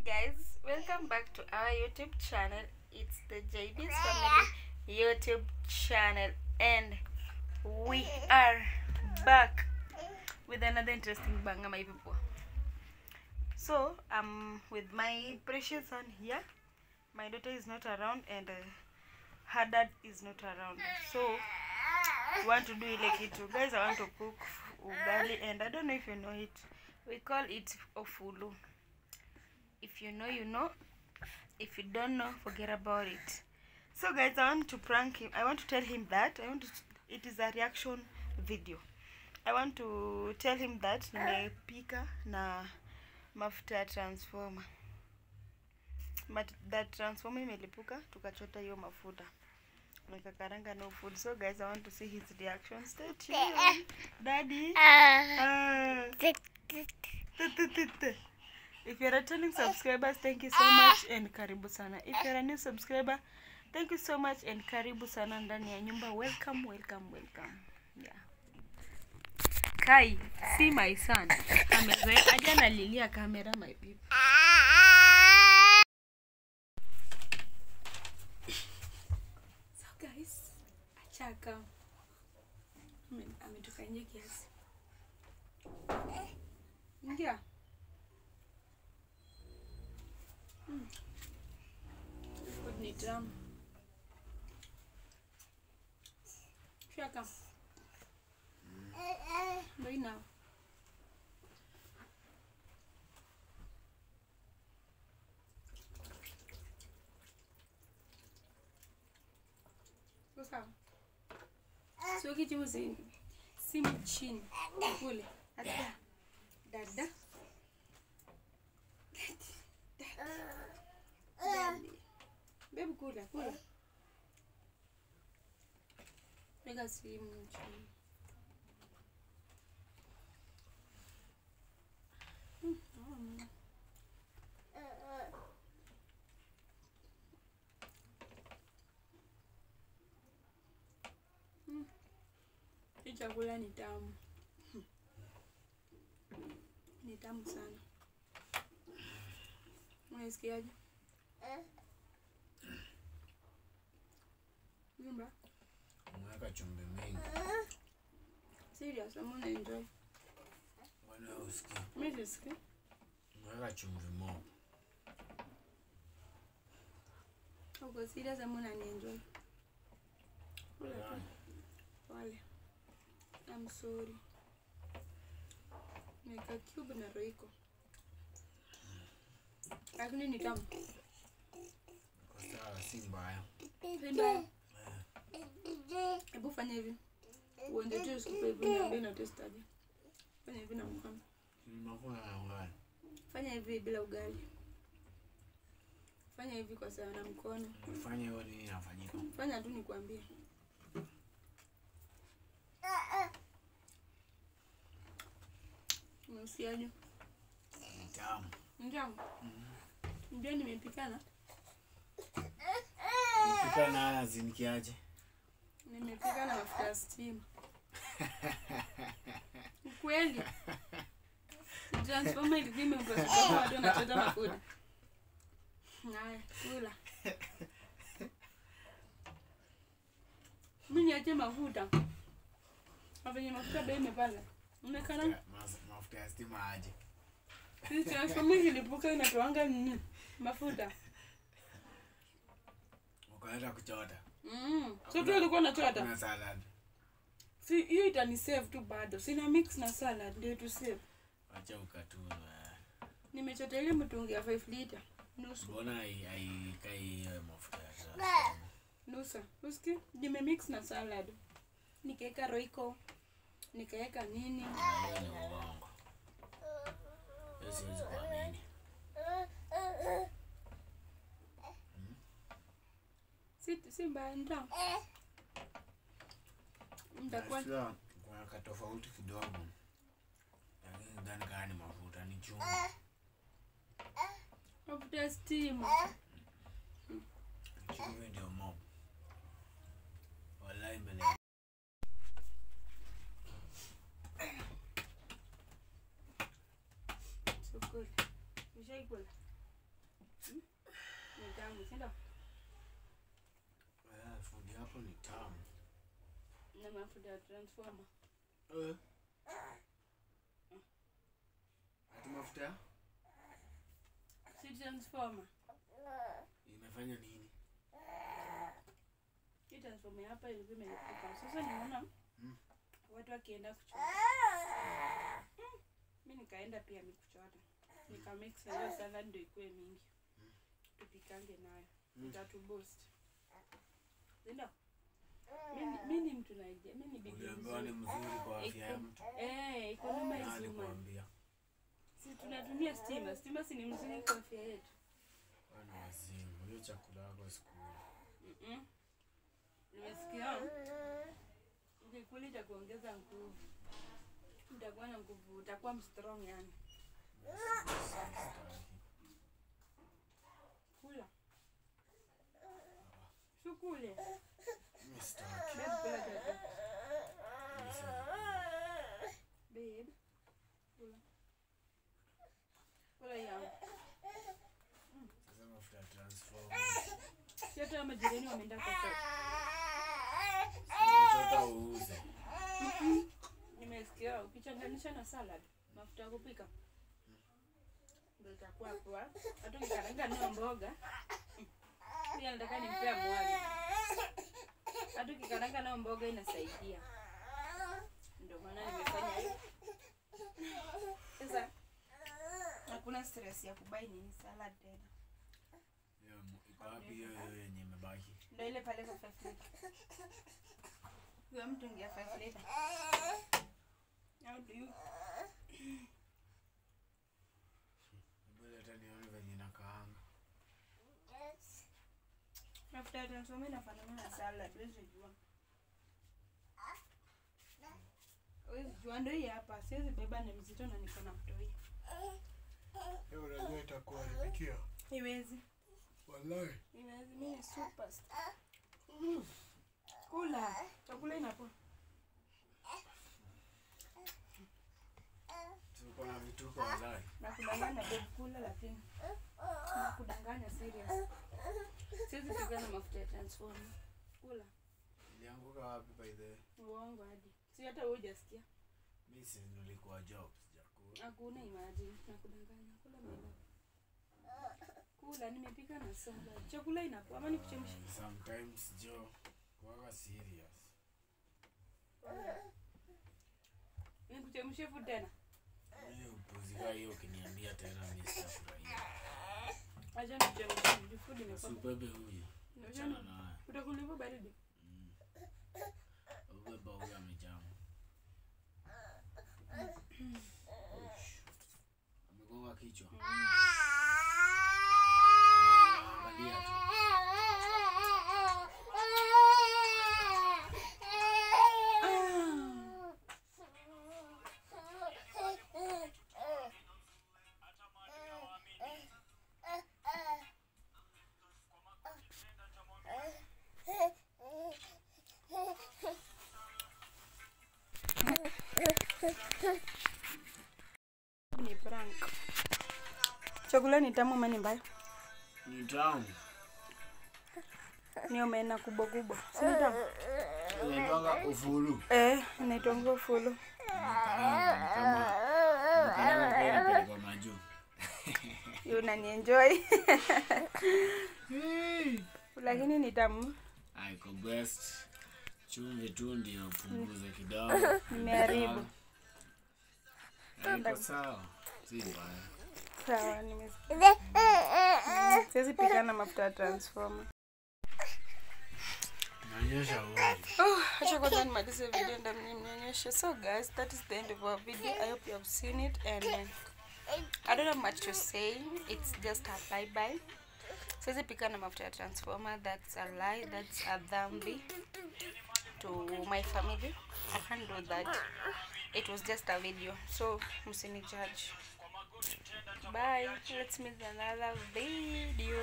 guys, welcome back to our YouTube channel. It's the JB's Family YouTube channel, and we are back with another interesting banger, my people. So I'm with my precious son here. My daughter is not around, and her dad is not around. So we want to do ilekitu, guys. I want to cook ugali, and I don't know if you know it. We call it ofulu. If you know, you know. If you don't know, forget about it. So guys, I want to prank him. I want to tell him that it is a reaction video. I want to tell him that nimepika na mafuta ya transformer. But that transformer imelipuka, tukachota hiyo mafuta. Nikakaranga no food. So guys, I want to see his reaction. Stay tuned. Daddy. If you're a returning subscribers, thank you so much and karibu sana. If you're a new subscriber, thank you so much and karibu sana ndani ya nyumba. Welcome. Yeah. Kai, see my son. Amezoea aje analilia kamera, my people. So guys, achaka. Ametoka nje kiasi. Ingia. Food ni tamu. Shaka. Right now. What's up? So kitu mzee. Simu chini. Kule. Hata. Dada. Baby, kula. Pega simu chini. Hii chakula ni tamu. Ni tamu sana. Unasikiaje? Nyumba? Mweka chumvi mingi. Serious, I'm gonna enjoy. Wana uski. Mimi uski? Mweka chumvi mo. Uko serious, I'm gonna enjoy. Wale. I'm sorry. Mweka cube na roiko. Lakini ni tamu. Kwa sawa si mbaya. Hebu fanya hivi. Uende tu usikupe hivi niambie na test aje. Fanya hivi na mkono. Nimekula na ugali. Fanya hivi bila ugali. Fanya hivi kwa sawa na mkono. Fanya hiyo nini inafanyika? Fanya tu nikwambie. Unasikiaje? Ni tamu. Ndio. Ndio nimepikana. Nipika na zinikiaje? Nimepika na mafuta ya steam. Kweli? Transformer ilizime mpaka watu wanachota mafuta. Haya, kula. Mimi niache mafuta. Hapo mafuta bei imepanda. Umekana? Mafuta ya stima aje. Hii transformer ilipuka inatoanga nini? Mafuta. Ukaenda kuchota. So tu ulikuwa unachota? Na salad. Si hiyo itani save tu bado. Sina mix na salad ndio tu save. Acha ukatuna. Nimechota ile mtungi ya 5 liter. Nusu. Mbona haikai mafuta ya salad? Nusu. Uski? Nimemix na salad. Nikaeka roiko. Nikaeka nini? Hiyo ni uongo. Siwezi kuamini. Si mbaya ndio. Mtakuwa kuna katofauti kidogo. Lakini ndani gani mafuta ni chumvi. mafuta steam. Chumvi ndio mob. Wallahi mbele. So good. Ushaikula? tamu, si ndio? Food hapo ni tamu. Na mafuta ya transformer. Ati mafuta? Si transformer. Imefanya nini? Hii transformer hapa ilikuwa imelipuka. Sasa nimeona watu wakienda kuchota. Mimi nikaenda pia kuchota. Nikamix hiyo salad ndio ikuwe mingi. Tupikange nayo. Itatu boost. Ndio. Mimi ni mtu naije. Mimi ni bibi. Uliambiwa ni mzuri kwa afya ya mtu. Economize woman. Si tunatumia stima. Stima si ni mzuri kwa afya yetu. Wana wazimu. Hiyo chakula yako sikula. Nimesikia. Ukikula cha kuongeza nguvu. Utakuwa na nguvu, utakuwa strong yani. Kula. Shukule. Mistaki. Babe. Kula. Kula yangu. Sasa mafuta transform. Si hata majirani wameenda kwa shop. Chota uuze. Nimesikia ukichanganisha na salad, mafuta ya kupika. Ndio itakuwa poa. Hata ukikaranga na mboga. Pia nataka nimpea mwali. Hata ukikaranga na mboga inasaidia. Ndio maana nimefanya hivi. Sasa hakuna stress ya kubai nini salad tena. Iko wapi hiyo yenye imebaki? Ndio ile pale kwa 5 liter. Kwa mtungi ya 5 liter. How do you? Mbona hata nione venye nakaanga. Mafuta ya transformer inafanana na salad, wewe jua. Wewe jua ndio hii hapa, siwezi beba ni mzito na niko na mtoi. Hiyo unajua itakuwa nipikia. Iwezi. Wallahi. Iwezi, mimi ni superstar. Kula, chakula inapoa. Tuko na vituko wallahi. Nakudanganya babe kula lakini. Nakudanganya serious. Siwezi piga na mafuta ya transformer. Kula. Nilianguka wapi by the way? Uongo hadi. Si hata wewe hujasikia. Mimi si nilikuwa job sijakula. Hakuna imagine nakudanganya. Kula mimi. Kula nimepika na salad. Chakula inapoa ama nikuchemshe? Sometimes Joe kuwa serious. Nikuchemshe food tena. Mimi upuzika hiyo ukiniambia tena mimi sitafurahia. Acha nikuchemshe food imepoa. Subebe huyu. Achana naye. Utakula hivyo baridi. Ubeba huyu amejamu. Amegonga kichwa. Angalia tu. Ni prank. Chakula ni tamu ama ni mbaya? Ni tamu. Ni omena kubwa kubwa. Si ni tamu? Inaitwa ufulu. Inaitwa ufulu. Kama maju. You unanienjoy. Lakini ni tamu. Iko best. Chumvi tu ndio punguze kidogo. Nimeharibu. Iko sawa. Si mbaya. Sawa, nimesikia. Siwezi pika na mafuta ya transformer. Naonyesha wewe. Acha kwanza nimalize video ndio nionyeshe. So guys, that is the end of our video. I hope you have seen it and I don't have much to say. It's just a bye-bye. Siwezi pika na mafuta ya transformer. That's a lie. That's a dhambi to my family. I can't do that. It was just a video. So, msini judge. Bye. Let's meet in another video.